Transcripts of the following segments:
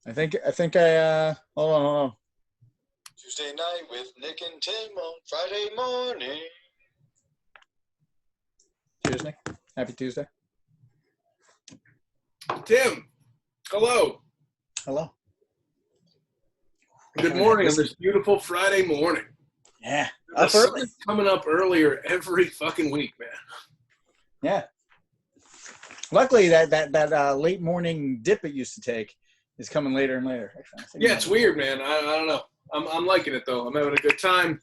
I hold on. Tuesday night with Nick and Tim on Friday morning. Cheers, Nick. Happy Tuesday. Tim, hello. Hello. Good morning on this beautiful Friday morning. Yeah. The sun is coming up earlier every fucking week, man. Yeah. Luckily, that late morning dip it used to take is coming later and later. Yeah, it's weird, man. I don't know. I'm liking it though. I'm having a good time.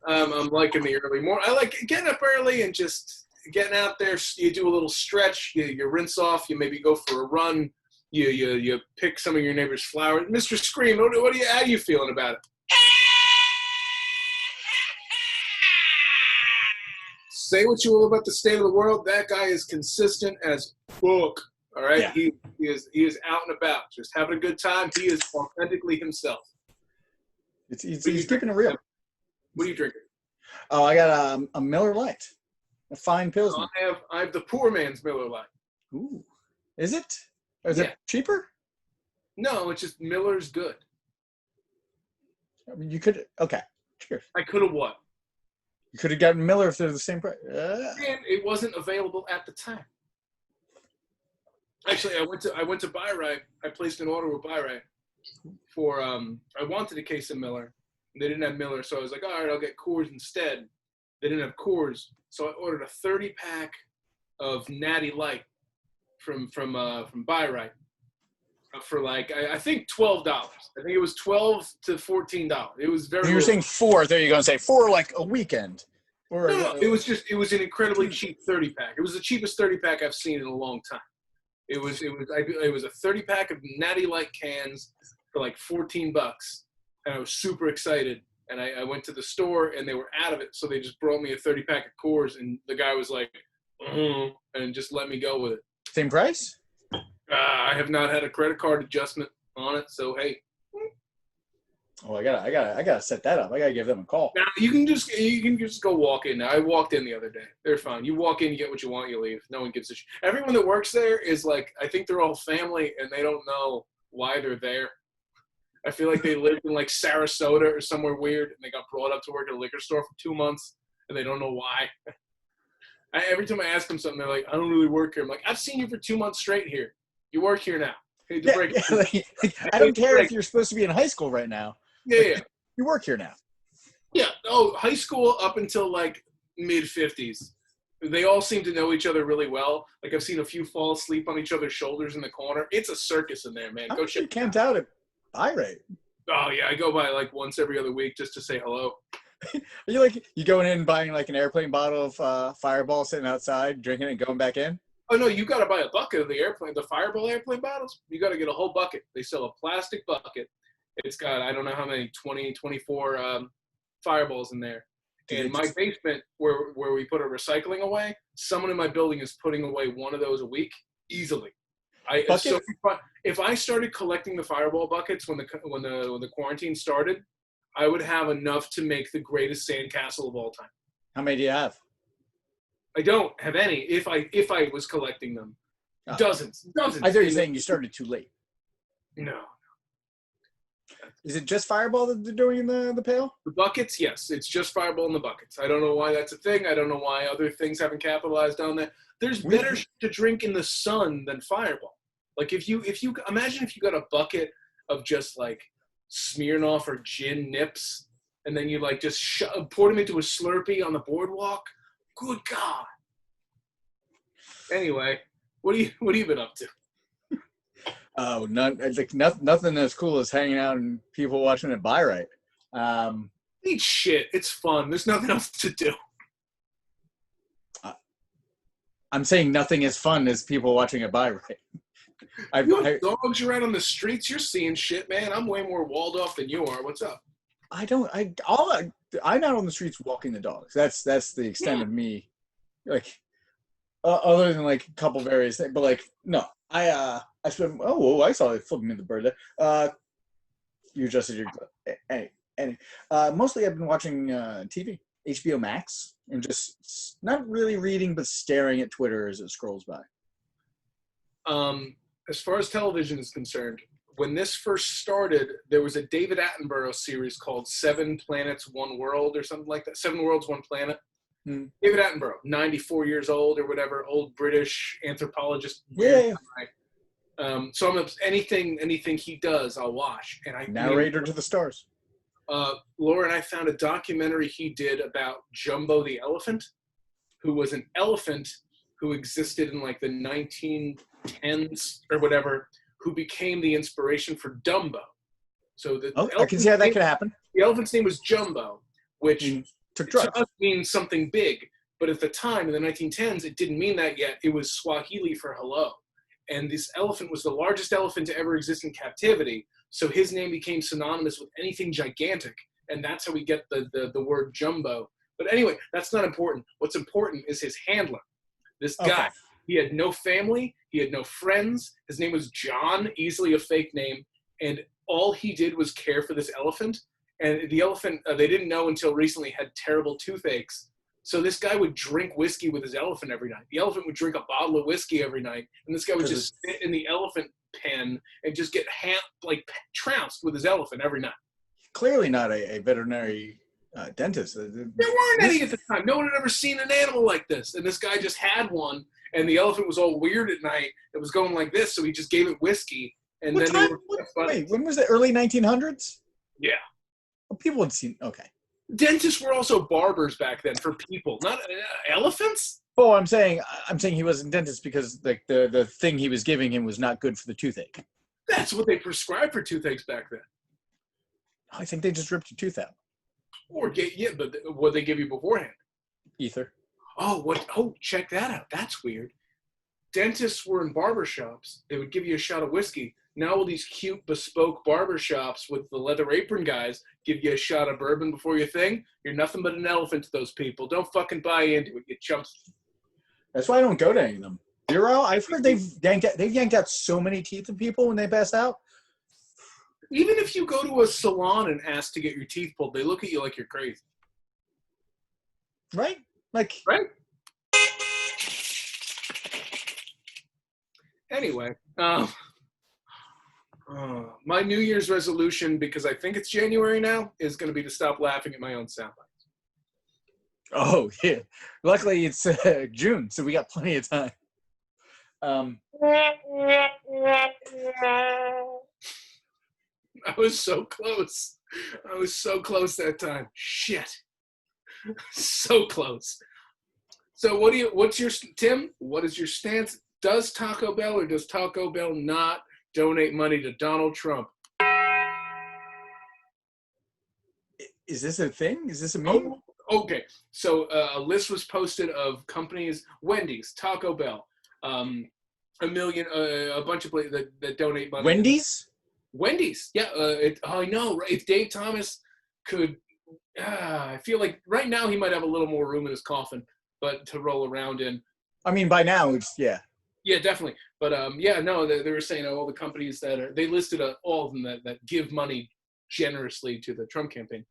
I'm liking the early morning. I like getting up early and just getting out there. You do a little stretch. You rinse off. You maybe go for a run. You pick some of your neighbor's flowers. Mr. Scream, how are you feeling about it? Say what you will about the state of the world. That guy is consistent as fuck. All right, yeah. He is out and about, just having a good time. He is authentically himself. He's keeping it real. What are you drinking? Oh, I got a Miller Lite, a fine Pilsner. I have the poor man's Miller Lite. Ooh, is it? Is it cheaper? No, it's just Miller's good. I mean, you could. Okay, cheers. I could have what? You could have gotten Miller if they're the same price. And it wasn't available at the time. Actually, I went to Buy Right. I placed an order with Buy Right for I wanted a case of Miller. They didn't have Miller, so I was like, all right, I'll get Coors instead. They didn't have Coors, so I ordered a 30-pack of Natty Light from Buy Right for like I think $12. I think it was $12 to $14. It was very. You were saying four. There you go and say for like a weekend. Or no, it was an incredibly cheap 30-pack. It was the cheapest 30-pack I've seen in a long time. It was a 30-pack of Natty Light cans for like $14, and I was super excited. And I went to the store and they were out of it, so they just brought me a 30-pack of Coors, and the guy was like, and just let me go with it. Same price? I have not had a credit card adjustment on it, so hey. Oh, I gotta set that up. I gotta give them a call. Now you can just go walk in. Now I walked in the other day. They're fine. You walk in, you get what you want, you leave. No one gives a shit. Everyone that works there is like, I think they're all family, and they don't know why they're there. I feel like they lived in like Sarasota or somewhere weird, and they got brought up to work at a liquor store for 2 months, and they don't know why. Every time I ask them something, they're like, I don't really work here. I'm like, I've seen you for 2 months straight here. You work here now. I don't care if you're supposed to be in high school right now. Yeah. You work here now. Yeah. Oh, high school up until like mid-50s. They all seem to know each other really well. Like I've seen a few fall asleep on each other's shoulders in the corner. It's a circus in there, man. Go check. You camped out at Buy Right. Oh yeah, I go by like once every other week just to say hello. Are you going in and buying like an airplane bottle of Fireball sitting outside, drinking it and going back in? Oh, no, you got to buy a bucket of the Fireball airplane bottles. You got to get a whole bucket. They sell a plastic bucket. It's got, I don't know how many, 20, 24 Fireballs in there. In my basement, where we put our recycling away, someone in my building is putting away one of those a week easily. So if I started collecting the Fireball buckets when the quarantine started, I would have enough to make the greatest sandcastle of all time. How many do you have? I don't have any. If I was collecting them, dozens. I thought you were saying you started too late. No. Is it just Fireball that they're doing in the pail? The buckets, yes. It's just Fireball in the buckets. I don't know why that's a thing. I don't know why other things haven't capitalized on that. There's better to drink in the sun than Fireball. Like if you imagine if you got a bucket of just like Smirnoff or gin nips, and then you like just pour them into a Slurpee on the boardwalk. Good God. Anyway, what have you been up to? Oh, nothing as cool as hanging out and people watching it Buy Right. Eat shit. It's fun. There's nothing else to do. I'm saying nothing as fun as people watching it Buy Right. You have dogs around on the streets. You're seeing shit, man. I'm way more walled off than you are. What's up? I'm out on the streets walking the dogs. That's the extent of me. Like, other than like a couple various things, but like no, I spent. Oh, I saw it flipping me the bird there. You adjusted your mostly I've been watching TV, HBO Max, and just not really reading, but staring at Twitter as it scrolls by. As far as television is concerned, when this first started, there was a David Attenborough series called 7 Planets, 1 World or something like that. 7 Worlds, 1 Planet. David Attenborough, 94 years old or whatever, old British anthropologist. Yeah. So anything he does, I'll watch. And Narrator to the stars. Laura and I found a documentary he did about Jumbo the elephant, who was an elephant who existed in like the 1910s or whatever, who became the inspiration for Dumbo. So I can see how that could happen. The elephant's name was Jumbo, which took drugs. To us means something big. But at the time, in the 1910s, it didn't mean that yet. It was Swahili for hello. And this elephant was the largest elephant to ever exist in captivity. So his name became synonymous with anything gigantic. And that's how we get the word Jumbo. But anyway, that's not important. What's important is his handler. This guy, he had no family. He had no friends. His name was John, easily a fake name. And all he did was care for this elephant. And the elephant, they didn't know until recently, had terrible toothaches. So this guy would drink whiskey with his elephant every night. The elephant would drink a bottle of whiskey every night. And this guy would just sit in the elephant pen and just get trounced with his elephant every night. Clearly not a veterinary dentist. There weren't any at the time. No one had ever seen an animal like this. And this guy just had one. And the elephant was all weird at night. It was going like this. So he just gave it whiskey. And wait, when was it? Early 1900s? Yeah. Well, people had seen, okay. Dentists were also barbers back then for people, not elephants. Oh, I'm saying he wasn't a dentist because like the thing he was giving him was not good for the toothache. That's what they prescribed for toothaches back then. I think they just ripped your tooth out. But what they give you beforehand? Ether. Oh, check that out. That's weird. Dentists were in barbershops. They would give you a shot of whiskey. Now all these cute, bespoke barbershops with the leather apron guys give you a shot of bourbon before your thing. You're nothing but an elephant to those people. Don't fucking buy into it, you chumps. That's why I don't go to any of them. Zero. I've heard they've yanked out so many teeth of people when they pass out. Even if you go to a salon and ask to get your teeth pulled, they look at you like you're crazy. Right? Right? Anyway, my New Year's resolution, because I think it's January now, is going to be to stop laughing at my own sound bites. Oh, yeah. Luckily, it's June, so we got plenty of time. I was so close. I was so close that time. Shit. So close. So Tim, what is your stance? Does Taco Bell or does Taco Bell not donate money to Donald Trump? Is this a thing? Is this a meme? Okay. So a list was posted of companies, Wendy's, Taco Bell, a bunch of places that donate money. Wendy's. Yeah. I know, right? If Dave Thomas could, I feel like right now he might have a little more room in his coffin, but to roll around in. I mean, by now it's, yeah. Yeah, definitely. But they were saying all the companies they listed all of them that give money generously to the Trump campaign.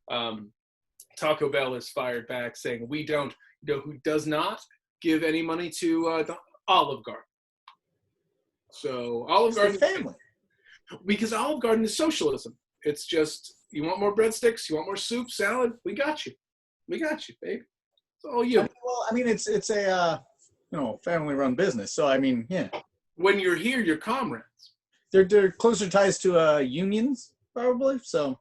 Taco Bell is fired back saying, we don't. You know who does not give any money to the Olive Garden? So Olive Garden family. Because Olive Garden is socialism. It's just, you want more breadsticks, you want more soup, salad, we got you. We got you, babe. It's all you. Well, I mean, it's a family-run business. So I mean, yeah. When you're here, you're comrades. They're closer ties to unions, probably. So.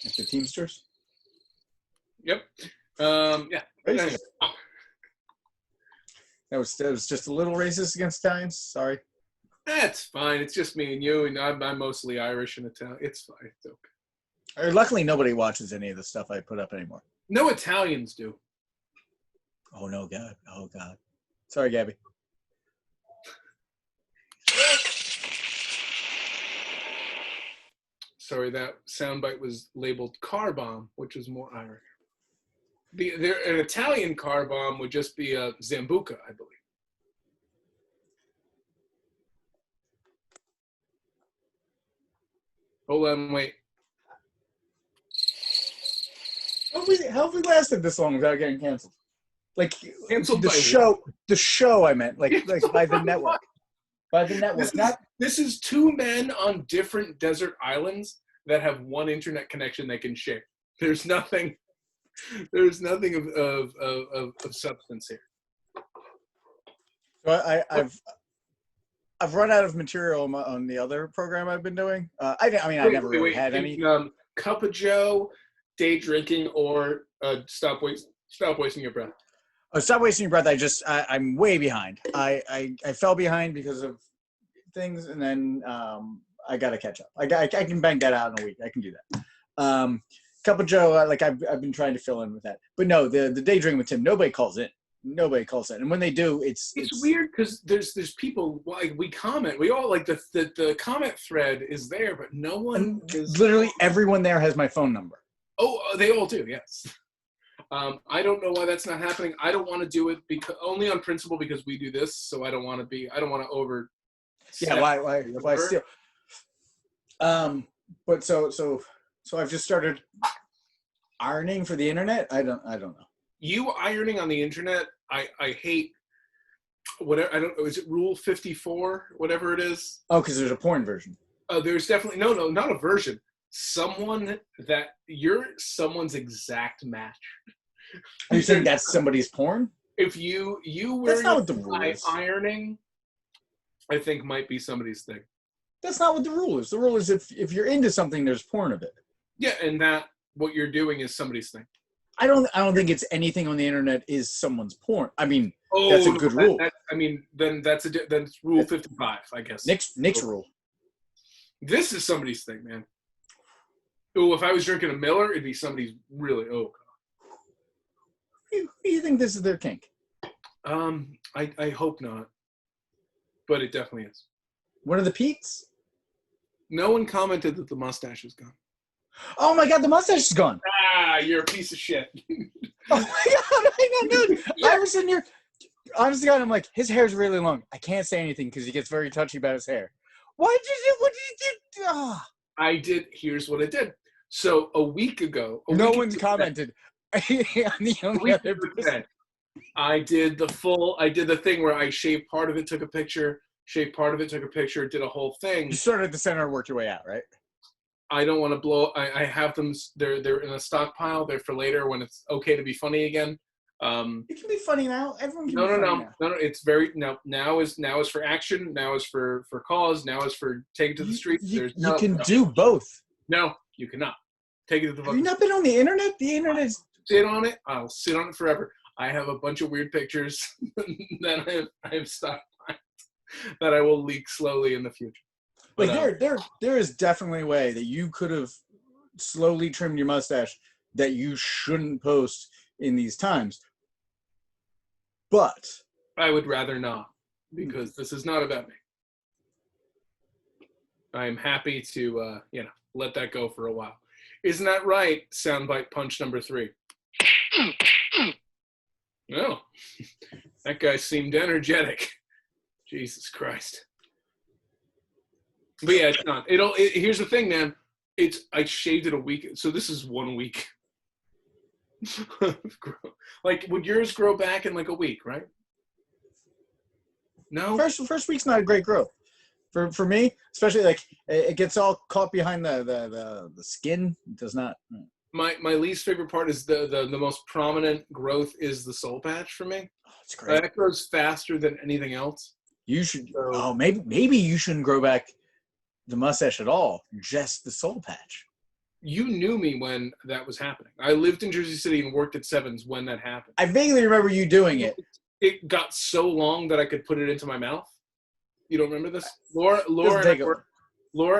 Like the Teamsters. Yep. Yeah. Racist. That was just a little racist against Italians. Sorry. That's fine. It's just me and you, and I'm mostly Irish and Italian. It's fine. It's okay. Luckily, nobody watches any of the stuff I put up anymore. No Italians do. Oh, no, God. Oh, God. Sorry, Gabby. Sorry, that soundbite was labeled car bomb, which was more Irish. An Italian car bomb would just be a Zambuca, I believe. Hold on, wait. How have we lasted this long without getting canceled? Like Canceled the by show. The show I meant, like by the network. By the network. This is two men on different desert islands that have one internet connection they can share. There's nothing. There's nothing of substance here. So I've run out of material on the other program I've been doing. I never really had any. Cup of Joe, day drinking, or stop wasting your breath. Oh, stop wasting your breath. I'm way behind. I fell behind because of things, and then I got to catch up. I can bang that out in a week. I can do that. Cup of Joe, I've been trying to fill in with that. But no, the day drinking with Tim, nobody calls in. Nobody calls in, and when they do, it's weird because there's people like we comment. We all like the comment thread is there, but no one is. Literally everyone there has my phone number. Oh, they all do. Yes. I don't know why that's not happening. I don't want to do it because only on principle because we do this. So I don't want to over. Yeah. Why still? But so I've just started ironing for the internet. I don't know. You ironing on the internet, I hate whatever. I don't know. Is it Rule 54? Whatever it is. Oh, because there's a porn version. Oh, there's definitely no, not a version. Someone that you're someone's exact match. Are you saying that's somebody's porn? If you wearing ironing, I think might be somebody's thing. That's not what the rule is. The rule is if you're into something, there's porn of it. Yeah, and that what you're doing is somebody's thing. I don't think it's anything on the internet is someone's porn. I mean, that's a good rule. Then that's Rule 55, I guess. Nick's rule. This is somebody's thing, man. Oh, if I was drinking a Miller, it'd be somebody's really. Oh, Who do you think this is their kink? I hope not, but it definitely is. One of the Pete's? No one commented that the mustache is gone. Oh my God, the mustache is gone. Ah, you're a piece of shit. Oh my God, I know, dude. Yeah. I was in here. Honestly, God, I'm like, his hair's really long. I can't say anything because he gets very touchy about his hair. What did you do? Oh. I did. Here's what I did. So a week ago, no one's commented. The only other person. I did the thing where I shaved part of it, took a picture, shaved part of it, took a picture, did a whole thing. You started at the center and worked your way out, right? I don't want to blow. I have them. They're in a stockpile. They're for later when it's okay to be funny again. It can be funny now. Everyone can. No. It's very now is for action. Now is for cause. Now is for take it to the street. You can do both. No, you cannot. Take it to the. Have you not been on the internet? The internet is. Sit on it. I'll sit on it forever. I have a bunch of weird pictures that I have stockpiled that I will leak slowly in the future. Like there is definitely a way that you could have slowly trimmed your mustache that you shouldn't post in these times. But I would rather not, because this is not about me. I am happy to let that go for a while. Isn't that right? Soundbite punch number 3. No, that guy seemed energetic. Jesus Christ. But yeah, it's not. Here's the thing, man. I shaved it a week, so this is 1 week. Like, would yours grow back in like a week, right? No. First week's not a great growth for me, especially like it gets all caught behind the skin. It does not. My least favorite part is the most prominent growth is the soul patch for me. Oh, it's great. That grows faster than anything else. You should. Oh, maybe you shouldn't grow back the mustache at all, just the soul patch. You knew me when that was happening. I lived in Jersey City and worked at Sevens when that happened. I vaguely remember you doing it. It got so long that I could put it into my mouth. You don't remember this? Laura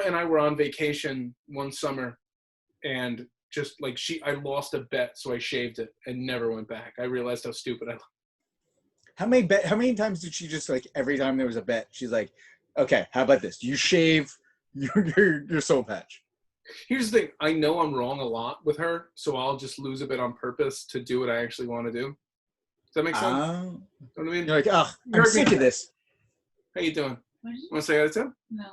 and I were on vacation one summer, and just like I lost a bet, so I shaved it and never went back. I realized how stupid I was. How many times did she just like every time there was a bet, she's like, okay, how about this? You shave your soul patch. Here's the thing. I know I'm wrong a lot with her, so I'll just lose a bit on purpose to do what I actually want to do. Does that make sense? You know what I mean? You're like, I'm sick of this. How you doing? Want to say hi to Tim? No.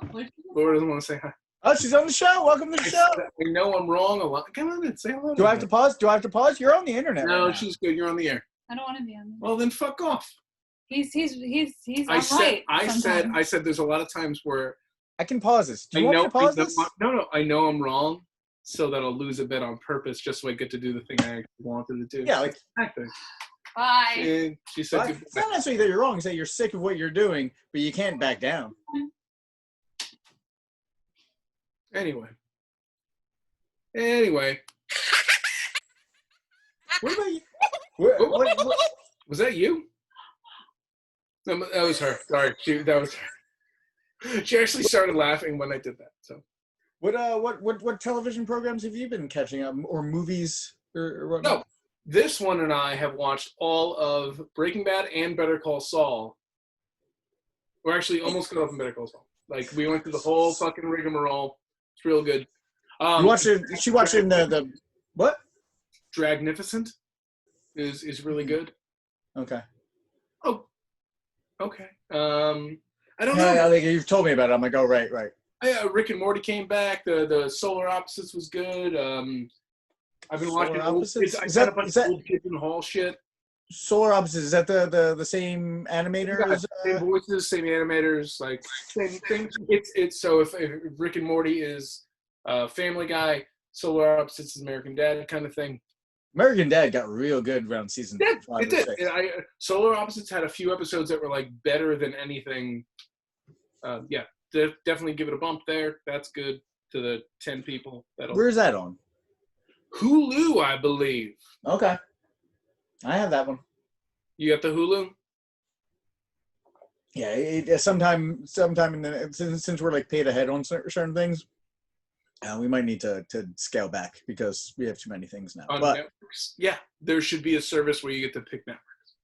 Laura doesn't want to say hi. Oh, she's on the show. Welcome to the show. I know I'm wrong a lot. Come on and say hello. Do I have to pause? You're on the internet. No, right she's good. You're on the air. I don't want to be on there. Well, then fuck off. He's I said, right. I said there's a lot of times where I can pause this. Do you want me to pause this? No, I know I'm wrong, so that I'll lose a bit on purpose just so I get to do the thing I actually wanted to do. Yeah, like, Bye. And she said goodbye. it's not necessarily that you're wrong. It's that you're sick of what you're doing, but you can't back down. Anyway. What about you? What? Was that you? No, that was her. Sorry, that was her. She actually started laughing when I did that. So, What television programs have you been catching up, or movies, or what? No, this one and I have watched all of Breaking Bad and Better Call Saul. We're actually almost caught up in Better Call Saul. Like, we went through the whole fucking rigmarole. It's real good. You watched it? She watched it in the what? Dragnificent is really good. Okay. Oh, okay. I don't know. Yeah, like you've told me about it. I'm like, oh, right. Yeah, Rick and Morty came back. The Solar Opposites was good. I've been watching old kids. I got a bunch of old Kids in the Hall shit. Solar Opposites, is that the same animators? Same voices, same animators, like same thing. It's so if Rick and Morty is Family Guy, Solar Opposites is American Dad kind of thing. American Dad got real good around season 5 it did. Solar Opposites had a few episodes that were like better than anything. Yeah, definitely give it a bump there. That's good to the 10 people. Where's that on? Hulu, I believe. Okay, I have that one. You got the Hulu? Yeah, sometime in the since we're like paid ahead on certain things, we might need to scale back because we have too many things now. On but networks? Yeah, there should be a service where you get to pick networks.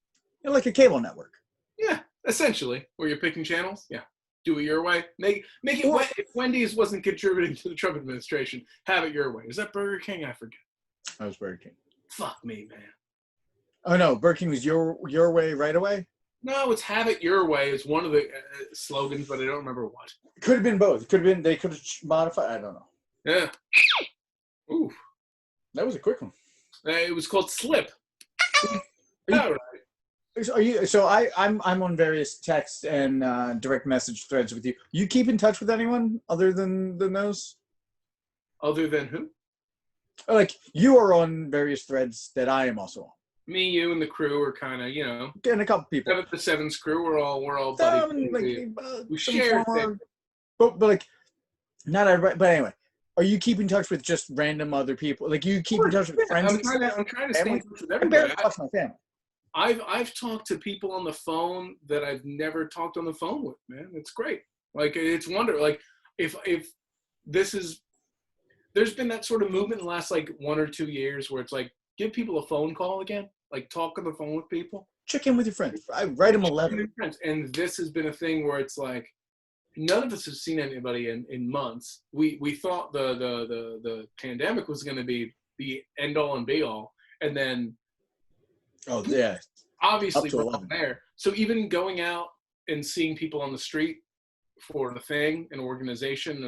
Like a cable network. Yeah, essentially, where you're picking channels. Yeah, do it your way. Make it. If Wendy's wasn't contributing to the Trump administration, have it your way. Is that Burger King? I forget. That was Burger King. Fuck me, man. Oh no, Burger King was your way right away. No, it's have it your way. It's one of the slogans, but I don't remember what. It could have been both. They could have modified. I don't know. Yeah. Ooh. That was a quick one. It was called Slip. All right. Are you? So I'm on various text and direct message threads with you. You keep in touch with anyone other than those? Other than who? Like you are on various threads that I am also on. Me, you, and the crew are kind of, and a couple people. The Seven's crew. We're all buddies. We share things. But like not everybody. But anyway, are you keeping in touch with just random other people? Like you keep in touch with friends? I'm trying to stay in touch with everybody. I barely talk to my family. I've talked to people on the phone that I've never talked on the phone with, man. It's great. Like, it's wonderful. Like, if this is, there's been that sort of movement in the last, like, 1 or 2 years where it's like, give people a phone call again. Like, talk on the phone with people. Check in with your friends. I write them a letter. And this has been a thing where it's like, none of us have seen anybody in months. We thought the pandemic was going to be the end all and be all. And then, oh yeah, obviously we're not there. So even going out and seeing people on the street for the thing, an organization,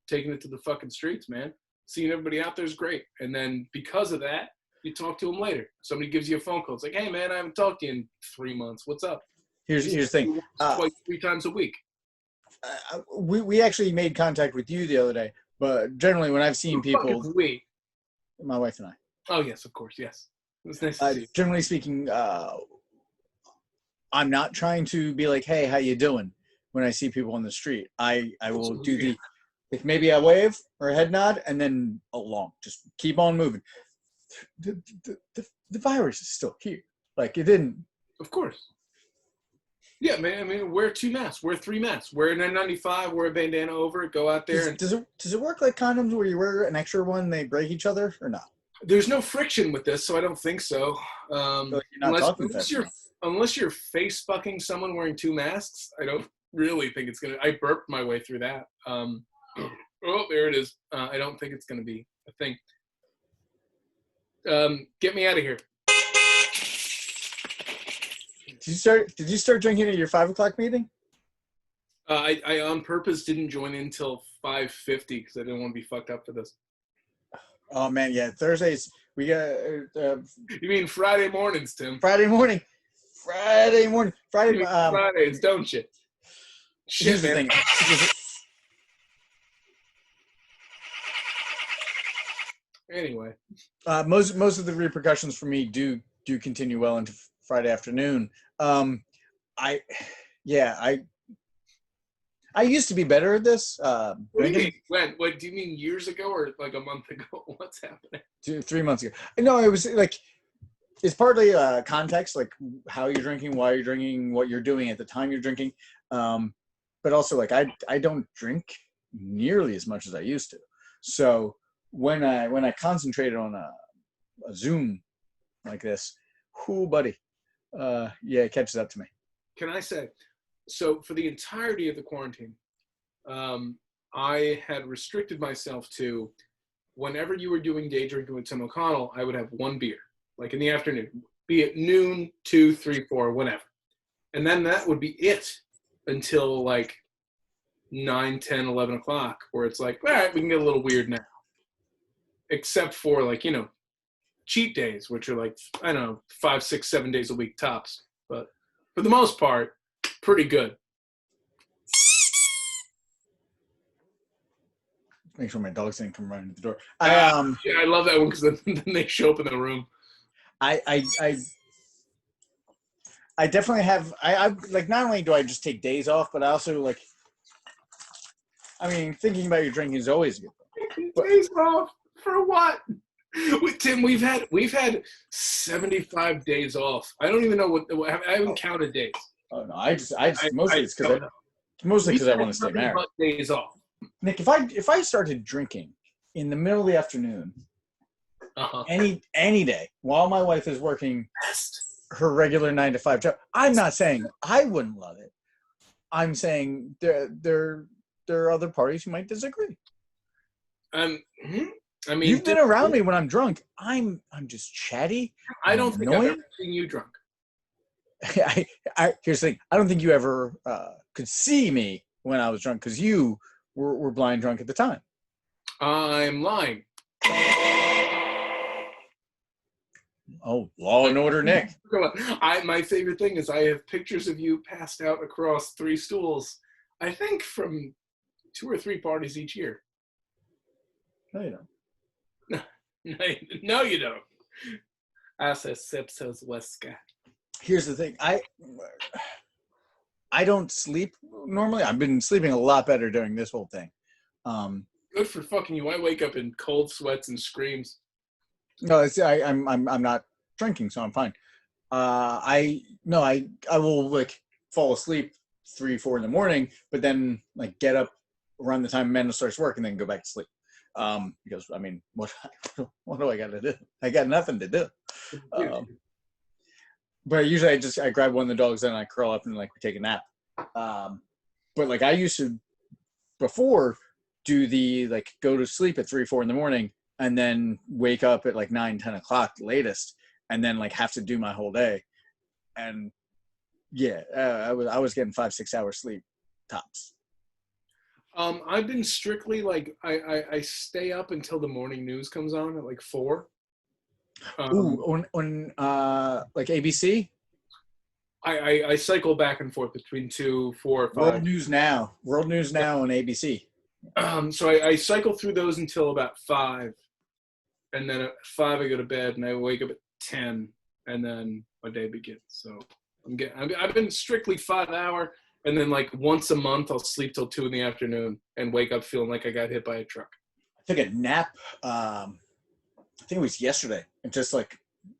taking it to the fucking streets, man. Seeing everybody out there is great. And then because of that, you talk to them later. Somebody gives you a phone call. It's like, hey man, I haven't talked to you in 3 months. What's up? Here's the thing. Twice, 3 times a week. We actually made contact with you the other day, but generally when I've seen people, my wife and I. Oh yes, of course, yes. It was nice to see you. Generally speaking, I'm not trying to be like, hey, how you doing? When I see people on the street, I will do if maybe a wave or a head nod and then along. Just keep on moving. The virus is still here. Like it didn't. Of course. Yeah, man. I mean, wear 2 masks. Wear 3 masks. Wear an N95. Wear a bandana over it. Go out there. Does it work like condoms where you wear an extra one, they break each other, or not? There's no friction with this, so I don't think so. Unless you're face fucking someone wearing 2 masks, I don't really think it's gonna. I burped my way through that. Oh, there it is. I don't think it's gonna be a thing. Get me out of here. Did you start drinking at your 5 o'clock meeting? I on purpose didn't join in until 5:50 because I didn't want to be fucked up for this. Oh man, yeah. Thursdays we got You mean Friday mornings, Tim? Friday morning. Friday morning. Friday. You mean Fridays, don't you? Here's Shit, the man. thing. Anyway, Most of the repercussions for me do continue well into Friday afternoon. I yeah I used to be better at this. what do you Drinking mean? When? What do you mean? Years ago or like a month ago? What's happening? 3 months ago. No, it was like it's partly context, like how you're drinking, why you're drinking, what you're doing at the time you're drinking. But also like I don't drink nearly as much as I used to. So when I concentrated on a Zoom like this, whoo buddy, yeah, it catches up to me. Can I say? So for the entirety of the quarantine, I had restricted myself to whenever you were doing day drinking with Tim O'Connell, I would have one beer, like in the afternoon, be it noon, 2, 3, 4, whenever. And then that would be it until like 9, 10, 11 o'clock, where it's like, all right, we can get a little weird now. Except for like, cheat days, which are like, I don't know, 5, 6, 7 days a week tops. But for the most part, pretty good. Make sure my dogs didn't come running to the door. Yeah, I love that one because then they show up in the room. I definitely have. I like not only do I just take days off, but I also like. I mean, thinking about your drinking is always good. Days off for what? Tim, we've had 75 days off. I don't even know what I haven't counted days. Oh no, I just mostly it's because I want to stay married. Days off. Nick, if I started drinking in the middle of the afternoon, any day while my wife is working her regular 9 to 5 job, I'm not saying I wouldn't love it. I'm saying there are other parties who might disagree. I mean, you've been around me when I'm drunk. I'm just chatty. I don't think I've ever seen you drunk. Here's the thing. I don't think you ever could see me when I was drunk because you were blind drunk at the time. I'm lying. Oh, Law and Order, Nick. My favorite thing is I have pictures of you passed out across 3 stools. I think from 2 or 3 parties each year. No, you don't. No, you don't. Hace sepsos Weska. Here's the thing. I don't sleep normally. I've been sleeping a lot better during this whole thing. Good for fucking you. I wake up in cold sweats and screams. No, I'm not drinking, so I'm fine. I will like fall asleep 3, 4 in the morning, but then like get up around the time Amanda starts work and then go back to sleep. Because I mean, what do I got to do? I got nothing to do. But usually I grab one of the dogs and I curl up and like we take a nap. But like I used to before do the like go to sleep at 3, 4 in the morning and then wake up at like 9, 10 o'clock latest and then like have to do my whole day. And yeah, I was getting 5, 6 hours sleep tops. I've been strictly like I stay up until the morning news comes on at like 4. On like ABC. I cycle back and forth between 2, 4, 5. World News Now on ABC. So I cycle through those until about 5, and then at 5 I go to bed and I wake up at 10, and then my day begins. So I've been strictly 5 hour, and then like once a month I'll sleep till 2 in the afternoon and wake up feeling like I got hit by a truck. I took a nap. I think it was yesterday. And just like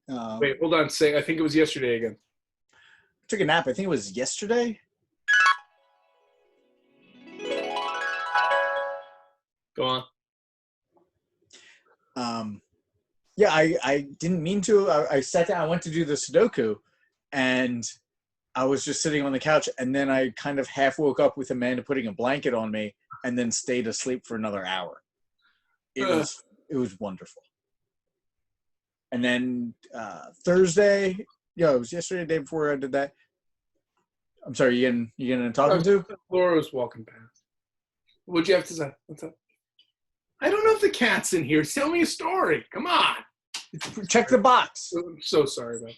wait, hold on. I think it was yesterday again. I took a nap. I think it was yesterday. Go on. Yeah, I didn't mean to. I sat down. I went to do the Sudoku, and I was just sitting on the couch, and then I kind of half woke up with Amanda putting a blanket on me, and then stayed asleep for another hour. It was wonderful. And then Thursday, it was yesterday, the day before I did that. I'm sorry, you getting talking to? Laura was walking past. What'd you have to say? What's up? I don't know if the cat's in here. Tell me a story. Come on. Check the box. I'm so sorry about that.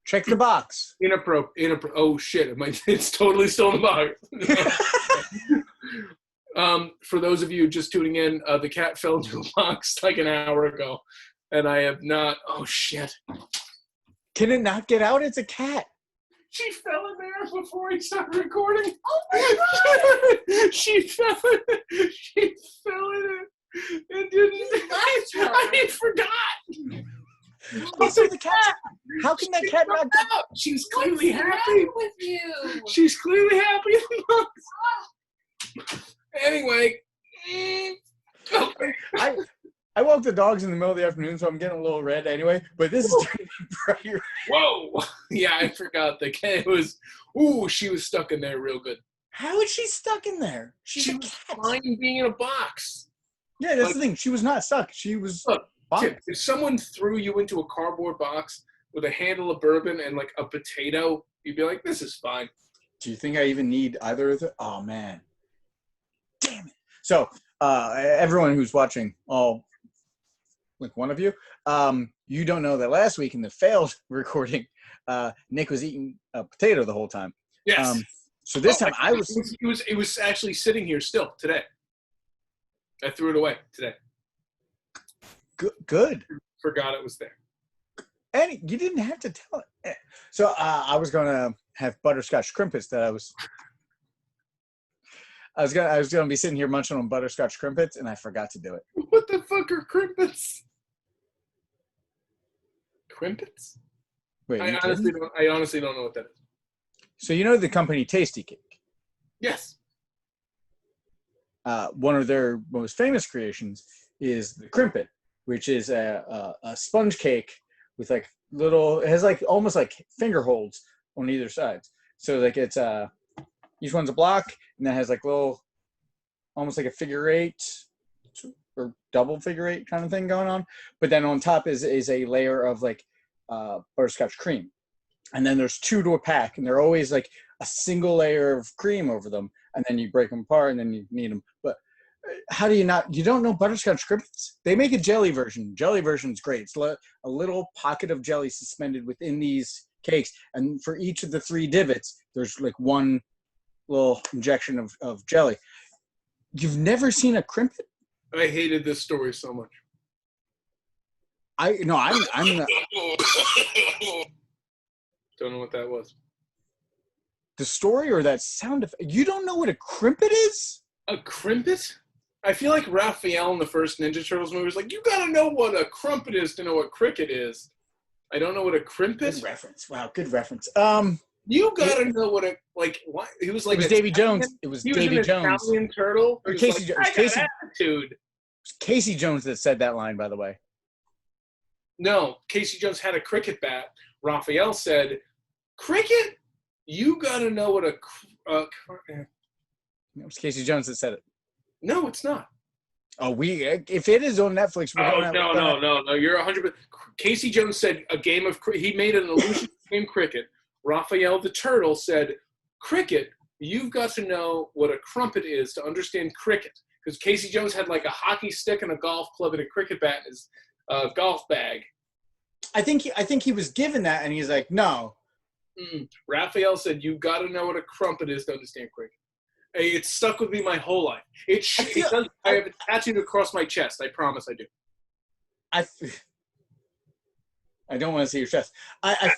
Check the box. Inappropriate. Oh shit! It's totally still in the box. For those of you just tuning in, the cat fell into a box like an hour ago, and I have not. Oh shit! Can it not get out? It's a cat. She fell in there before we started recording. Oh my god! She fell in it. She fell in it. It didn't. I forgot. Also, the cat. How can that cat not get out? She's clearly What's the happy. matter with you? She's clearly happy. Anyway. I walk the dogs in the middle of the afternoon, so I'm getting a little red anyway. But this is pretty bright. Whoa. Yeah, I forgot. The cat was. Ooh, she was stuck in there real good. How is she stuck in there? She was fine being in a box. Yeah, that's the thing. She was not stuck. She was. Tim, if someone threw you into a cardboard box with a handle of bourbon and like a potato, you'd be like, "This is fine." Do you think I even need either of them? Oh man, damn it! So, everyone who's watching, like one of you, you don't know that last week in the failed recording, Nick was eating a potato the whole time. Yes. So this time I was. It was actually sitting here still today. I threw it away today. Good. Forgot it was there. And you didn't have to tell it. So I was gonna have butterscotch crimpets that I was gonna be sitting here munching on butterscotch crimpets, and I forgot to do it. What the fuck are crimpets? Crimpets? Wait, I honestly don't know what that is. So you know the company Tasty Cake? Yes. One of their most famous creations is the crimpet, which is a sponge cake with like little. It has like almost like finger holds on either side. So like it's each one's a block, and that has like little, almost like a figure eight or double figure eight kind of thing going on. But then on top is a layer of like butterscotch cream. And then there's two to a pack, and they're always like a single layer of cream over them, and then you break them apart, and then you knead them. But how do you not? You don't know butterscotch crimpets? They make a jelly version. Jelly version's great. It's a little pocket of jelly suspended within these cakes, and for each of the three divots, there's like one little injection of jelly. You've never seen a crimpet? I hated this story so much. I'm not. Don't know what that was. The story or that sound effect? You don't know what a crimpet is? A crimpet? I feel like Raphael in the first Ninja Turtles movie was like, you gotta know what a crumpet is to know what cricket is. I don't know what a crimpet. Good reference. Wow, good reference. You gotta know what a what he was like. It was Davy Jones. It was Davy Jones. Italian turtle. Or Casey Jones. I got attitude. Casey Jones that said that line, by the way. No, Casey Jones had a cricket bat. Raphael said, "Cricket? You gotta know what a." It was Casey Jones that said it. No, it's not. Oh, if it is on Netflix, we're going to. No. You're 100%. Casey Jones said a game of. He made an illusion game cricket. Raphael the turtle said, "Cricket. You've got to know what a crumpet is to understand cricket." Because Casey Jones had like a hockey stick and a golf club and a cricket bat in his golf bag. I think he was given that, and he's like, no. Raphael said, "You got to know what a crumpet is to understand cricket." Hey, it's stuck with me my whole life. I have it tattooed across my chest. I promise I do. I don't want to see your chest. I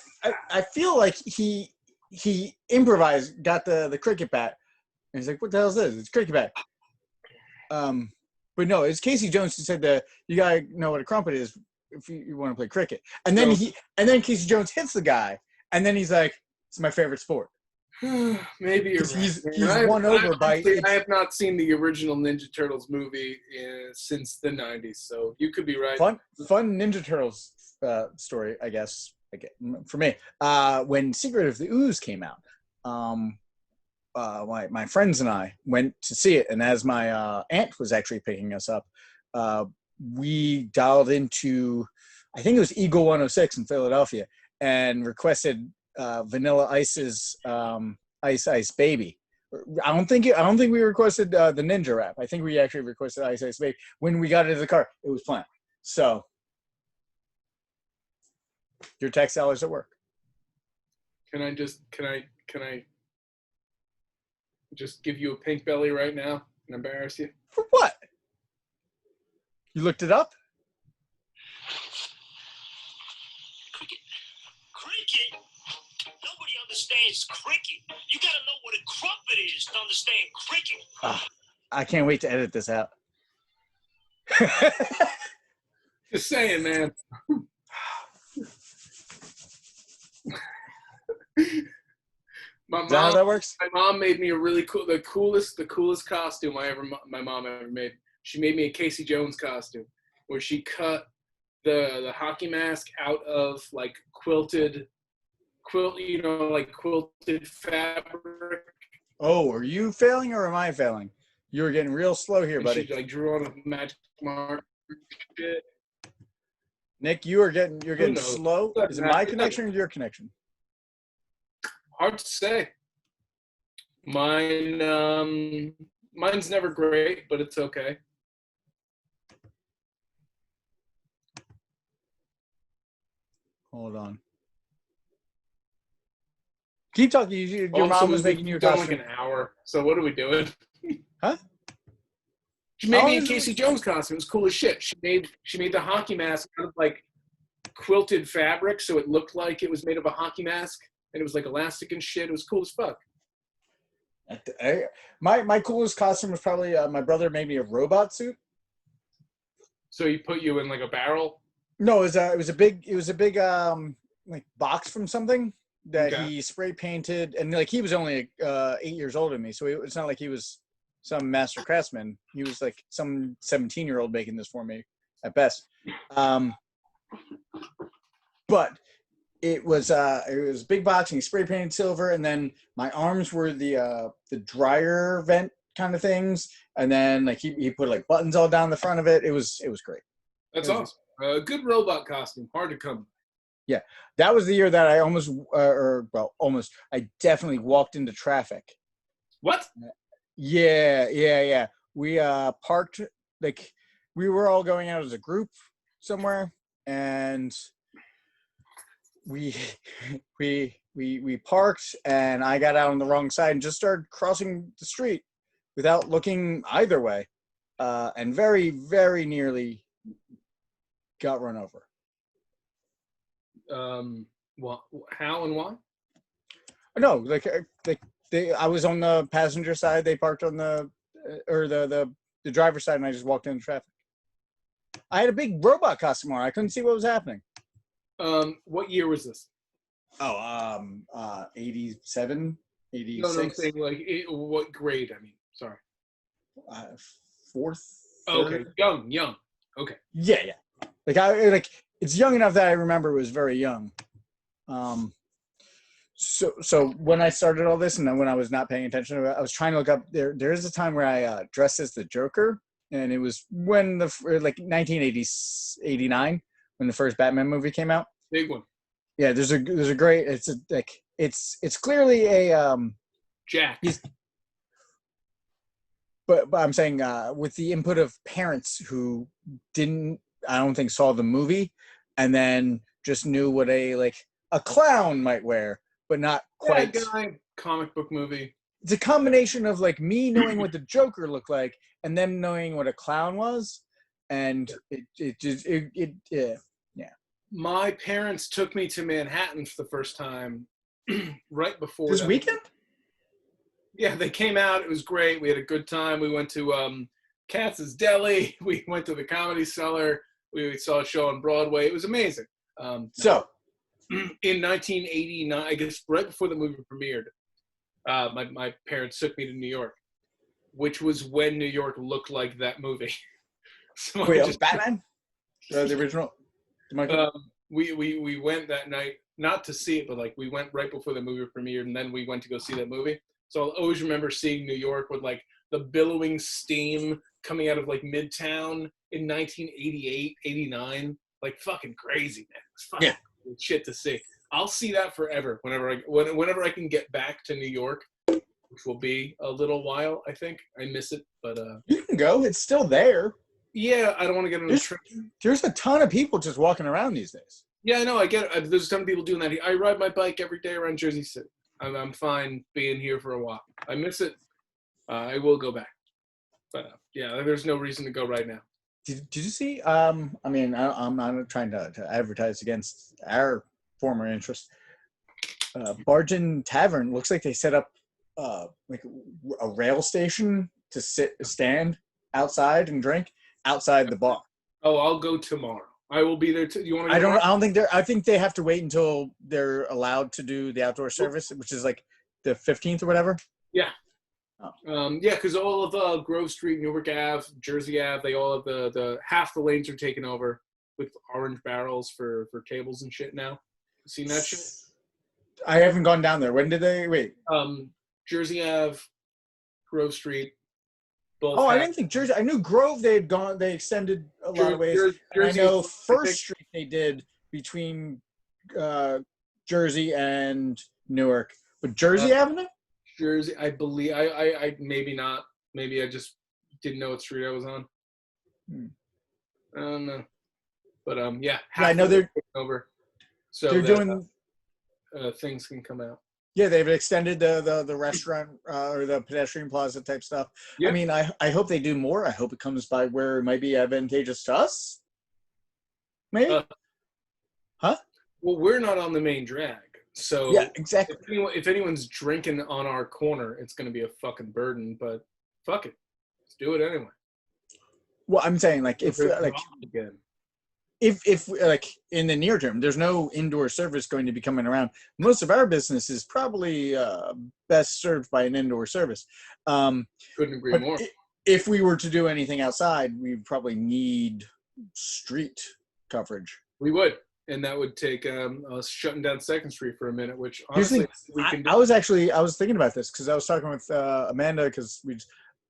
feel like he improvised, got the cricket bat, and he's like, "What the hell is this? It's a cricket bat." But no, it's Casey Jones who said that you gotta know what a crumpet is if you want to play cricket. And then Casey Jones hits the guy, and then he's like, "It's my favorite sport." Maybe you're right. He's won over by. I have not seen the original Ninja Turtles movie since the '90s, so you could be right. Fun Ninja Turtles story, I guess. For me, when Secret of the Ooze came out, my friends and I went to see it, and as my aunt was actually picking us up, we dialed into, I think it was Eagle 106 in Philadelphia, and requested Vanilla Ice's Ice Ice Baby, I don't think we requested the Ninja rap. I think we actually requested Ice Ice Baby. When we got into the car, it was playing. So your text hours at work. Can I just give you a pink belly right now and embarrass you? For what? You looked it up? Cricket? Nobody understands cricket. You gotta know what a crumpet is to understand cricket. I can't wait to edit this out. Just saying, man. Is that how that works? My mom made me a really cool, the coolest costume my mom ever made. She made me a Casey Jones costume where she cut the hockey mask out of like quilted fabric. Oh, are you failing or am I failing? You were getting real slow here, And buddy. she like drew on a magic mark. Shit. Nick, you're getting knows? slow. Is it my connection or your connection? Hard to say. Mine's never great, but it's okay. Hold on. Keep talking. Your mom was making you a done costume. like an hour. So what are we doing? Huh? She made me a Casey Jones costume. It was cool as shit. She made the hockey mask out of like quilted fabric, so it looked like it was made of a hockey mask, and it was like elastic and shit. It was cool as fuck. My coolest costume was probably my brother made me a robot suit. So he put you in like a barrel? No, it was a big like box from something that Okay. he spray painted, and like he was only 8 years older than me, so it's not like he was some master craftsman. He was like some 17-year-old making this for me at best. But it was a big box, and he spray painted silver, and then my arms were the dryer vent kind of things, and then like he put like buttons all down the front of it. It was great. That's awesome. A good robot costume. Hard to come. Yeah, that was the year that I I definitely walked into traffic. What? Yeah. We parked, like we were all going out as a group somewhere, and we parked, and I got out on the wrong side and just started crossing the street without looking either way, and very, very nearly got run over. Well, how and why? No, I was on the passenger side. They parked on the driver's side, and I just walked into traffic. I had a big robot costume on. I couldn't see what was happening. What year was this? 87, 86. No, I'm saying like what grade? I mean, sorry. Fourth. Okay, third? young. Okay. Yeah. It's young enough that I remember it was very young. So when I started all this, and then when I was not paying attention to it, I was trying to look up. There is a time where I dressed as the Joker, and it was when 1989 when the first Batman movie came out. Big one. Yeah, there's a great. It's clearly a Jack. But I'm saying with the input of parents who didn't, I don't think, saw the movie, and then just knew what a clown might wear, but not quite. Guy, comic book movie. It's a combination of like me knowing what the Joker looked like and them knowing what a clown was, and yeah. My parents took me to Manhattan for the first time right before this weekend. Yeah, they came out. It was great. We had a good time. We went to Katz's Deli. We went to the Comedy Cellar. We saw a show on Broadway. It was amazing. So, in 1989, I guess right before the movie premiered, my parents took me to New York, which was when New York looked like that movie. So wait, Batman? The original? We went that night, not to see it, but like we went right before the movie premiered, and then we went to go see that movie. So I'll always remember seeing New York with like the billowing steam coming out of like Midtown in 1988, 89. Like fucking crazy, man. It's fucking shit to see. I'll see that forever whenever I can get back to New York. which will be a little while. I think I miss it, but You can go. It's still there. yeah, I don't want to get on a There's, trip. there's a ton of people just walking around these days. Yeah, I know. I get it. There's a ton of people doing that. I ride my bike every day around Jersey City. I'm fine being here for a while. I miss it. I will go back, but yeah, there's no reason to go right now. Did you see? I mean, I'm not trying to advertise against our former interest. Bargain Tavern looks like they set up like a rail station to stand outside and drink outside the bar. Oh, I'll go tomorrow. I will be there too. You want to? I don't think they're. I think they have to wait until they're allowed to do the outdoor service, which is like the 15th or whatever. Yeah. Oh. Yeah, because all of Grove Street, Newark Ave, Jersey Ave, they all have the half the lanes are taken over with orange barrels for tables and shit now. Seen that shit? I haven't gone down there. When did they wait? Jersey Ave, Grove Street. Both I didn't think Jersey. I knew Grove. They had gone. They extended a lot of ways. And I know First Street they did between Jersey and Newark, but Jersey Avenue. Jersey, I believe. I maybe not. Maybe I just didn't know what street I was on. I don't know. But yeah. I know they're over. So they're doing things can come out. Yeah, they've extended the restaurant or the pedestrian plaza type stuff. Yeah. I mean, I hope they do more. I hope it comes by where it might be advantageous to us. Maybe. Huh? Well, we're not on the main drag. So yeah, exactly. If anyone's drinking on our corner, it's going to be a fucking burden. But fuck it, let's do it anyway. Well, I'm saying like if like in the near term, there's no indoor service going to be coming around. Most of our business is probably best served by an indoor service. Couldn't agree more. If we were to do anything outside, we'd probably need street coverage. We would. And that would take us shutting down 2nd Street for a minute, which honestly we can do. I was thinking about this because I was talking with Amanda because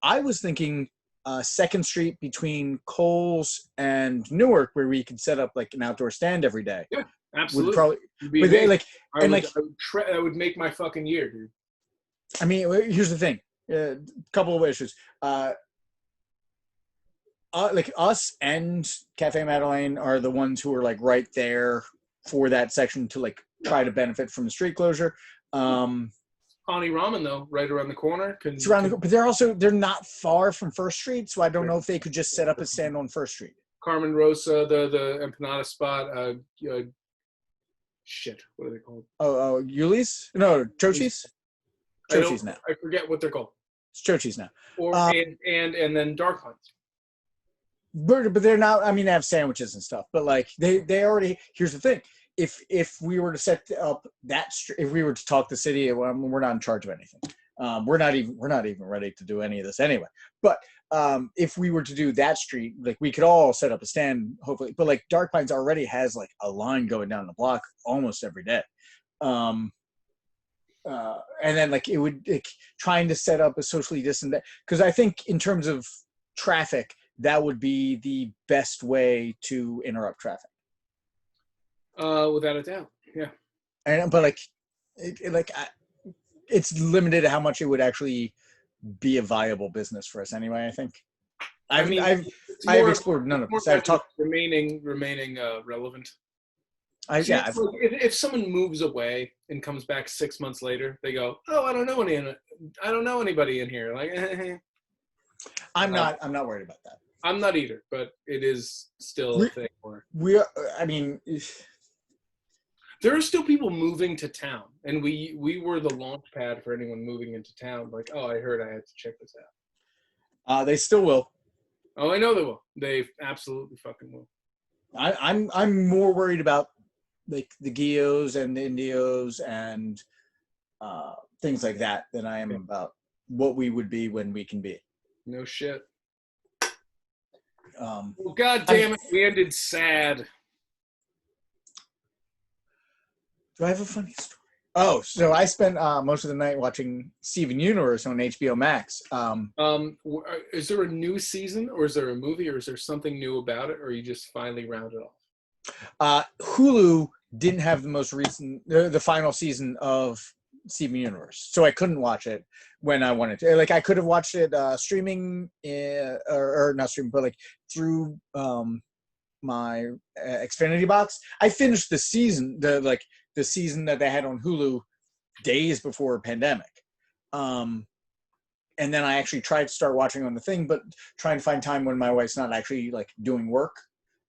I was thinking 2nd Street between Coles and Newark where we could set up like an outdoor stand every day. Yeah, absolutely. Would probably, that would make my fucking year, dude. I mean, here's the thing. A couple of issues. Like us and Cafe Madeleine are the ones who are like right there for that section to like try to benefit from the street closure. Ani Ramen though, right around the corner. But they're not far from First Street, so I don't know if they could just set up a stand on First Street. Carmen Rosa, the empanada spot. Shit, what are they called? Yuli's? No, Chochi's. Chochi's now. I forget what they're called. It's Chochi's now. Or and then Dark Pines. But they're not. I mean, they have sandwiches and stuff. But like they already. Here's the thing: if we were to set up if we were to talk the city, well, we're not in charge of anything. We're not even ready to do any of this anyway. But if we were to do that street, like we could all set up a stand, hopefully. But like Dark Pines already has like a line going down the block almost every day. And then like it would trying to set up a socially distant, because I think in terms of traffic, that would be the best way to interrupt traffic. Without a doubt, yeah. But it's limited to how much it would actually be a viable business for us anyway. I think. I've explored none of this. I've talked remaining relevant. If someone moves away and comes back 6 months later, they go, "Oh, I don't know anybody in here." Like, I'm not worried about that. I'm not either, but it is still a thing. There are still people moving to town, and we were the launch pad for anyone moving into town. Like, oh, I heard I had to check this out. They still will. Oh, I know they will. They absolutely fucking will. I'm more worried about like the Gios and the Indios and things like that than I am about what we would be when we can be. No shit. Well, God damn it, we ended sad. Do I have a funny story? Oh, so I spent most of the night watching Steven Universe on HBO Max. Is there a new season, or is there a movie, or is there something new about it, or you just finally rounded off? Hulu didn't have the most recent, the final season of Steven Universe, so I couldn't watch it when I wanted to. Like I could have watched it streaming, or not streaming, but like through my Xfinity box. I finished the season, the season that they had on Hulu days before pandemic. And then I actually tried to start watching on the thing, but trying to find time when my wife's not actually like doing work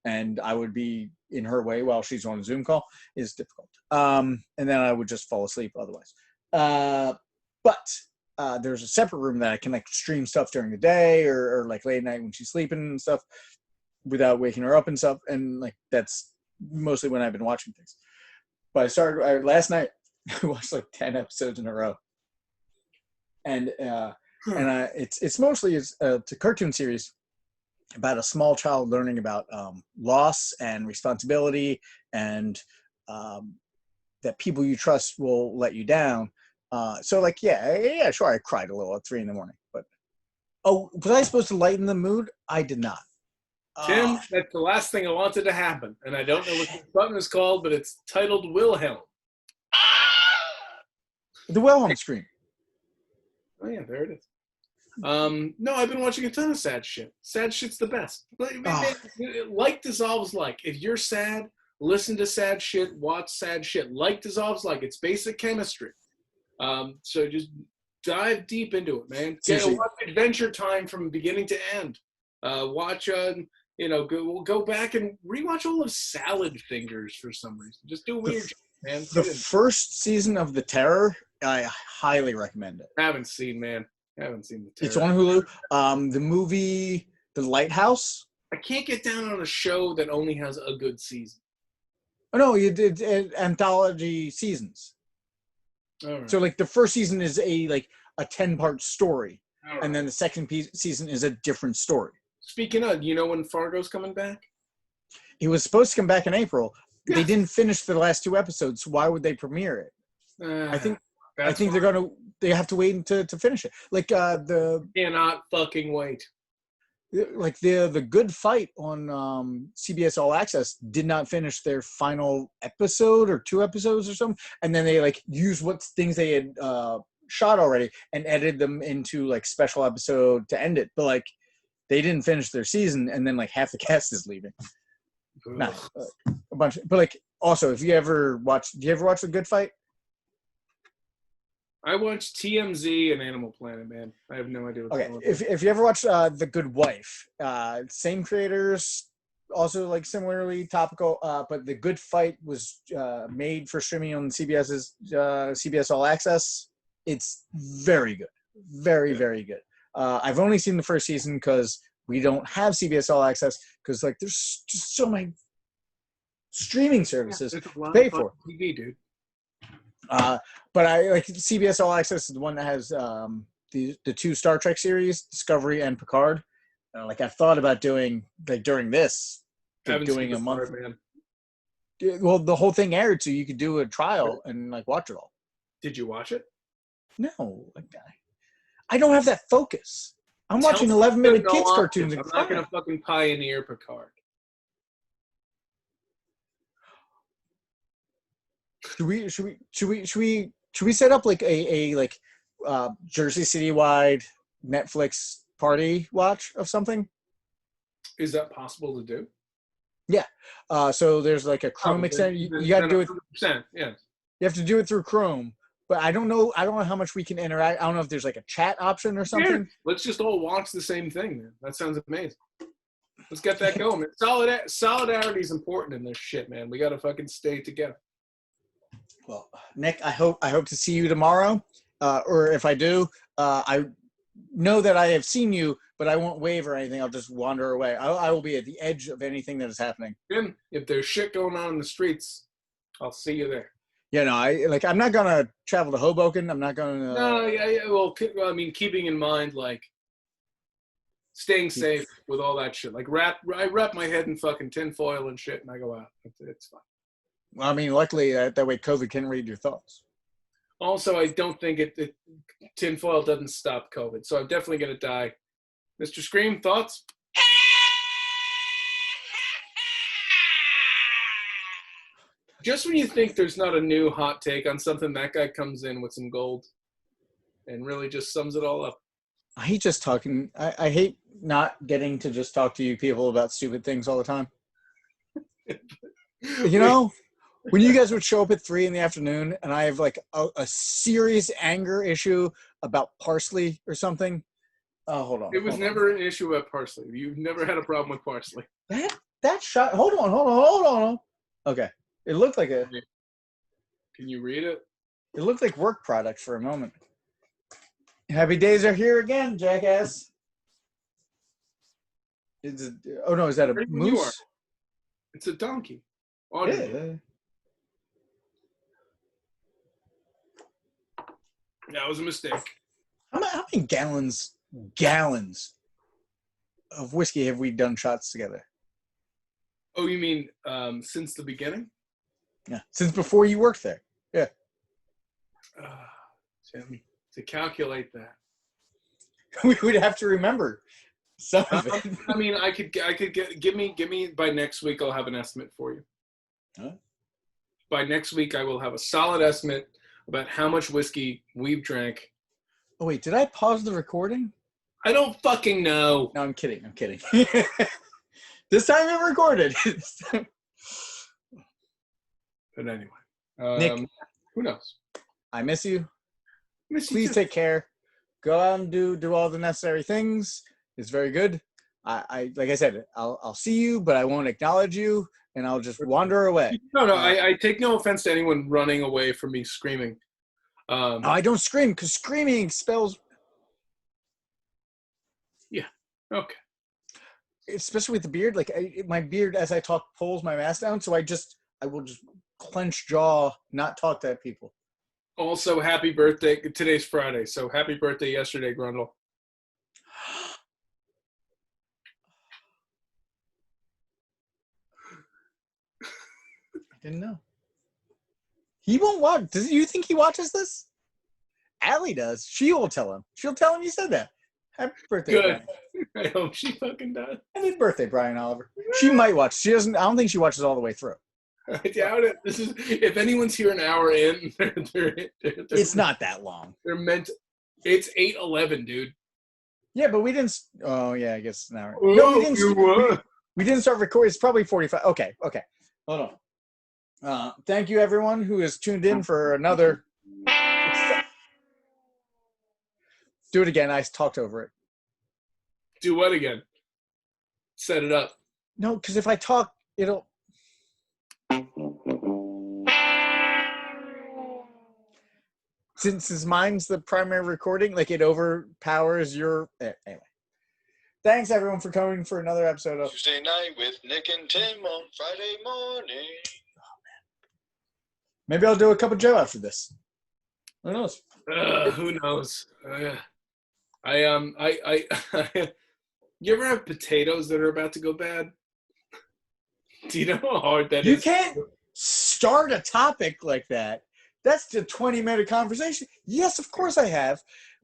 and I would be in her way while she's on a Zoom call is difficult. And then I would just fall asleep otherwise. But there's a separate room that I can like stream stuff during the day or like late night when she's sleeping and stuff without waking her up and stuff. And like, that's mostly when I've been watching things. But I started last night, I watched like 10 episodes in a row. And it's mostly it's a cartoon series about a small child learning about loss and responsibility and that people you trust will let you down. So like, yeah, sure. I cried a little at 3 a.m. but was I supposed to lighten the mood? I did not. Tim, that's the last thing I wanted to happen. And I don't know what this button is called, but it's titled Wilhelm. The Wilhelm scream. Oh yeah, there it is. No, I've been watching a ton of sad shit. Sad shit's the best. Like dissolves like. If you're sad, listen to sad shit, watch sad shit. Like dissolves like. It's basic chemistry. So just dive deep into it, man. Watch Adventure Time from beginning to end. Watch, go back and rewatch all of Salad Fingers for some reason. Just do weird shit, man. The first season of The Terror, I highly recommend it. Haven't seen The Terror. It's on Hulu. The movie The Lighthouse. I can't get down on a show that only has a good season. Oh no, you did anthology seasons. All right. So like the first season is a 10-part story, All right. and then the second season is a different story. Speaking of, you know when Fargo's coming back? It was supposed to come back in April. Yeah. They didn't finish the last 2 episodes. So why would they premiere it? I think they have to wait to finish it. Like cannot fucking wait. Like the Good Fight on CBS All Access did not finish their final episode or 2 episodes or something, and then they like used what things they had shot already and edited them into like special episode to end it. But like they didn't finish their season, and then like half the cast is leaving. Not a bunch, but like also, if you ever watch, do you ever watch The Good Fight? I watched TMZ and Animal Planet, man. I have no idea what's going on. If you ever watch The Good Wife, same creators, also like similarly topical, but The Good Fight was made for streaming on CBS's CBS All Access. It's very good, very good. I've only seen the first season because we don't have CBS All Access because like there's just so many streaming services to pay for. TV, dude. But I like CBS All Access is the one that has the 2 Star Trek series, Discovery and Picard. Like I've thought about doing like during this, like, doing a month. Man. Well, the whole thing aired, so you could do a trial and like watch it all. Did you watch it? No, like I don't have that focus. I'm watching 11-minute kids cartoons. I'm not gonna fucking pioneer Picard. Should we set up like a Jersey City wide Netflix party watch of something? Is that possible to do? Yeah. So there's like a Chrome extension. You got to do it. 100%, yes. You have to do it through Chrome. But I don't know how much we can interact. I don't know if there's like a chat option or something. Yeah. Let's just all watch the same thing, man. That sounds amazing. Let's get that going, man. Solidarity is important in this shit, man. We got to fucking stay together. Well, Nick, I hope to see you tomorrow. Or if I do, I know that I have seen you, but I won't wave or anything. I'll just wander away. I will be at the edge of anything that is happening. Jim, if there's shit going on in the streets, I'll see you there. Yeah, no, I'm not gonna travel to Hoboken. I'm not gonna. No, yeah. Well, I mean, keeping in mind like staying safe with all that shit. Like I wrap my head in fucking tinfoil and shit, and I go out. It's fine. Well, I mean, luckily that way COVID can read your thoughts. Also, I don't think tinfoil doesn't stop COVID, so I'm definitely gonna die. Mr. Scream, thoughts? Just when you think there's not a new hot take on something, that guy comes in with some gold and really just sums it all up. I hate just talking. I hate not getting to just talk to you people about stupid things all the time. You know, when you guys would show up at 3 p.m. and I have like a serious anger issue about parsley or something. Oh, hold on. It was never an issue about parsley. You've never had a problem with parsley. That shot. Hold on. Okay. It looked like a. Can you read it? It looked like work product for a moment. Happy days are here again, jackass. Is that a moose? It's a donkey. Yeah. That was a mistake. How many gallons of whiskey have we done shots together? Oh, you mean since the beginning? Yeah, since before you worked there. Yeah. To calculate that, We would have to remember some of it. I mean, I could give me by next week. I'll have an estimate for you. Huh? By next week, I will have a solid estimate about how much whiskey we've drank. Oh wait, did I pause the recording? I don't fucking know. No, I'm kidding. This time it recorded. But anyway, Nick, who knows? I miss you. Please Take care. Go out and do all the necessary things. It's very good. I like I said, I'll see you, but I won't acknowledge you, and I'll just wander away. No, I take no offense to anyone running away from me screaming. I don't scream because screaming spells. Yeah. Okay. Especially with the beard, like my beard as I talk pulls my mask down, so I will just clench jaw, not talk to people. Also, happy birthday. Today's Friday, so happy birthday yesterday, Grundle. I didn't know. He won't watch. Does you think he watches this? Allie does. She will tell him. She'll tell him you said that. Happy birthday, Good. Brian. I hope she fucking does. Happy birthday, Brian Oliver. She might watch. She doesn't. I don't think she watches all the way through. I doubt it. This is if anyone's here an hour in, they're It's not that long. They're meant. It's 8:11, dude. Yeah, but we didn't. Oh yeah, I guess an hour. No, we didn't start recording. It's probably 45. Okay. Hold on. Thank you, everyone who has tuned in for another. Do it again. I talked over it. Do what again? Set it up. No, because if I talk, it'll. Since mine's the primary recording, like it overpowers your. Anyway. Thanks, everyone, for coming for another episode of Tuesday night with Nick and Tim on Friday morning. Maybe I'll do a cup of Joe after this. Who knows? Who knows? You ever have potatoes that are about to go bad? Do you know how hard that is? You can't start a topic like that. That's the 20-minute conversation. Yes, of course I have.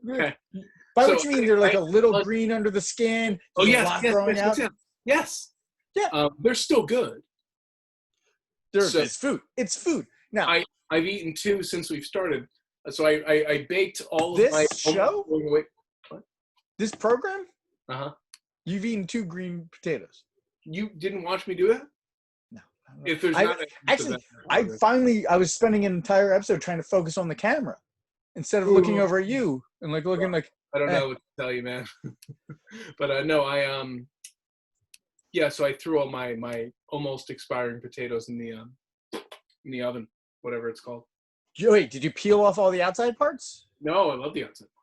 Okay. By which you mean they're like a little green under the skin. Oh, There's yes, a lot growing out. Yes. Yeah. They're still good. It's food. It's food. Now, I've eaten 2 since we've started. So I baked all this of my show? What? This program? Uh-huh. You've eaten 2 green potatoes. You didn't watch me do that? No. If there's I was spending an entire episode trying to focus on the camera instead of looking over at you and like looking like. I don't know what to tell you, man. But no, so I threw all my almost expiring potatoes in the oven, whatever it's called. Wait, did you peel off all the outside parts? No, I love the outside parts.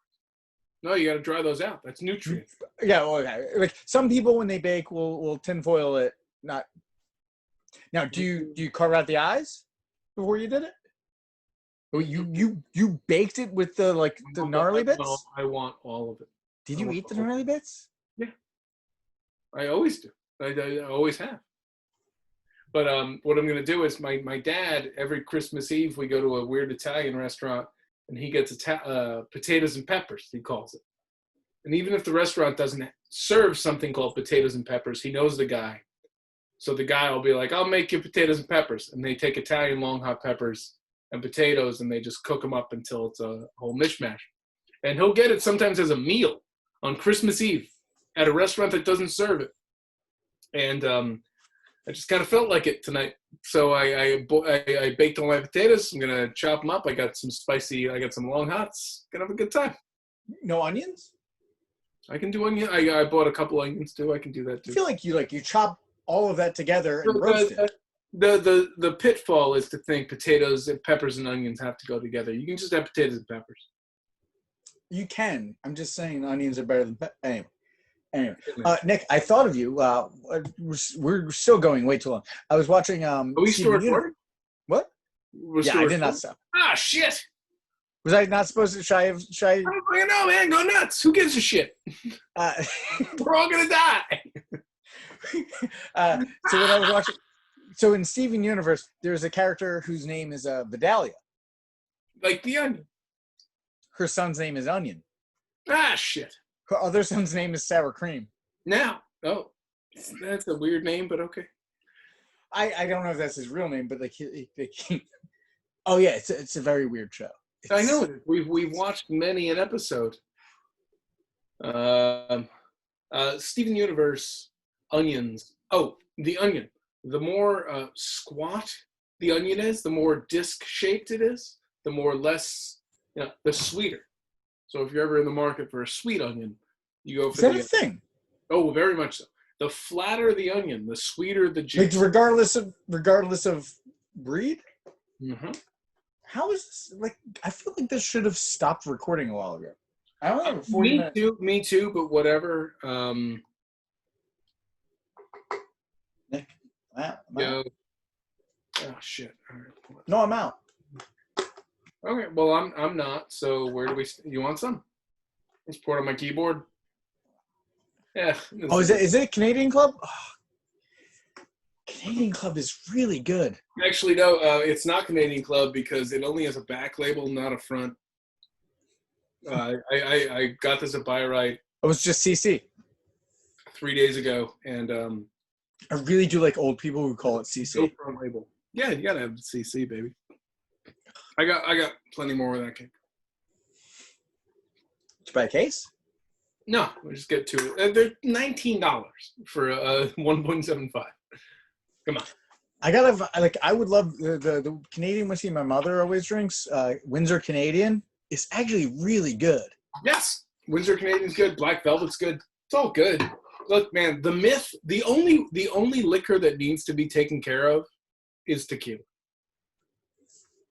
No, you got to dry those out. That's nutrient. Yeah, well, okay. Like some people when they bake will tinfoil it. Not. Now, do you carve out the eyes before you did it? Or you baked it with the gnarly bits? No, I want all of it. Did you eat the gnarly bits? Yeah, I always do. I always have. But what I'm going to do is my dad, every Christmas Eve, we go to a weird Italian restaurant, and he gets potatoes and peppers, he calls it. And even if the restaurant doesn't serve something called potatoes and peppers, he knows the guy. So the guy will be like, I'll make you potatoes and peppers. And they take Italian long hot peppers and potatoes and they just cook them up until it's a whole mishmash. And he'll get it sometimes as a meal on Christmas Eve at a restaurant that doesn't serve it. And I just kind of felt like it tonight. So I baked all my potatoes. I'm going to chop them up. I got some long hots. Gonna have a good time. No onions? I can do onion. I bought a couple onions too. I can do that too. I feel like you chop all of that together and roast it. The pitfall is to think potatoes and peppers and onions have to go together. You can just have potatoes and peppers. You can. I'm just saying onions are better than Anyway, Nick, I thought of you. We're still going way too long. I was watching. Are we still recording? What? I did not stop. Ah, shit. Was I not supposed to? Should I? I don't fucking know, man. Go nuts. Who gives a shit? We're all gonna die. So when I was watching, so in Steven Universe, there's a character whose name is Vidalia. Like the onion. Her son's name is Onion. Ah, shit. Her other son's name is Sour Cream. Now, that's a weird name, but okay. I don't know if that's his real name, but oh yeah, it's a very weird show. I know it. We've watched many an episode. Steven Universe, onions. Oh, the onion. The more squat the onion is, the more disc-shaped it is, the the sweeter. So if you're ever in the market for a sweet onion, you go for the onion. Is that a thing? Oh, very much so. The flatter the onion, the sweeter the juice. Like regardless of breed? Mm-hmm. How is this? Like, I feel like this should have stopped recording a while ago. I only have 40 minutes. Me too, but whatever. Nick, I'm out. Oh shit! All right. No, I'm out. Okay, well I'm not. So where do we? You want some? Let's pour it on my keyboard. Yeah. Oh, is it Canadian Club? Oh, Canadian Club is really good. Actually, no, it's not Canadian Club because it only has a back label, not a front. I got this at Buy Right. It was just CC. 3 days ago, and I really do like old people who call it CC. No front label. Yeah, you gotta have the CC, baby. I got plenty more where that came. Did you buy a case? No, we'll just get to it. They're $19 for 1.75. Come on. I would love the Canadian whiskey my mother always drinks. Windsor Canadian is actually really good. Yes, Windsor Canadian's good. Black Velvet's good. It's all good. Look, man, the only liquor that needs to be taken care of is tequila.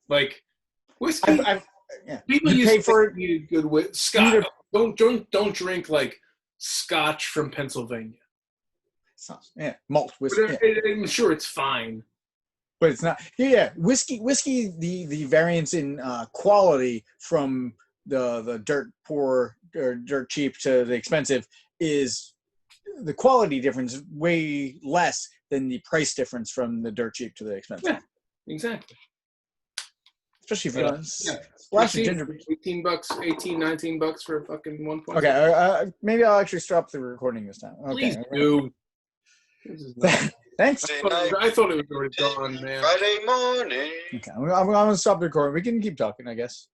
Like whiskey. Yeah. People you used pay to for it. need good whiskey. Scotch. Don't drink like Scotch from Pennsylvania. Malt whiskey. I'm sure it's fine, but it's not. Yeah, whiskey. The variance in quality from the dirt poor or dirt cheap to the expensive is the quality difference way less than the price difference from the dirt cheap to the expensive. Yeah, exactly. Especially if you splash of ginger. $18, $19 for a fucking 1.5. Okay, maybe I'll actually stop the recording this time. Okay. Please do. Thanks. I thought it was already gone, man. Friday morning. Okay, I'm going to stop the recording. We can keep talking, I guess.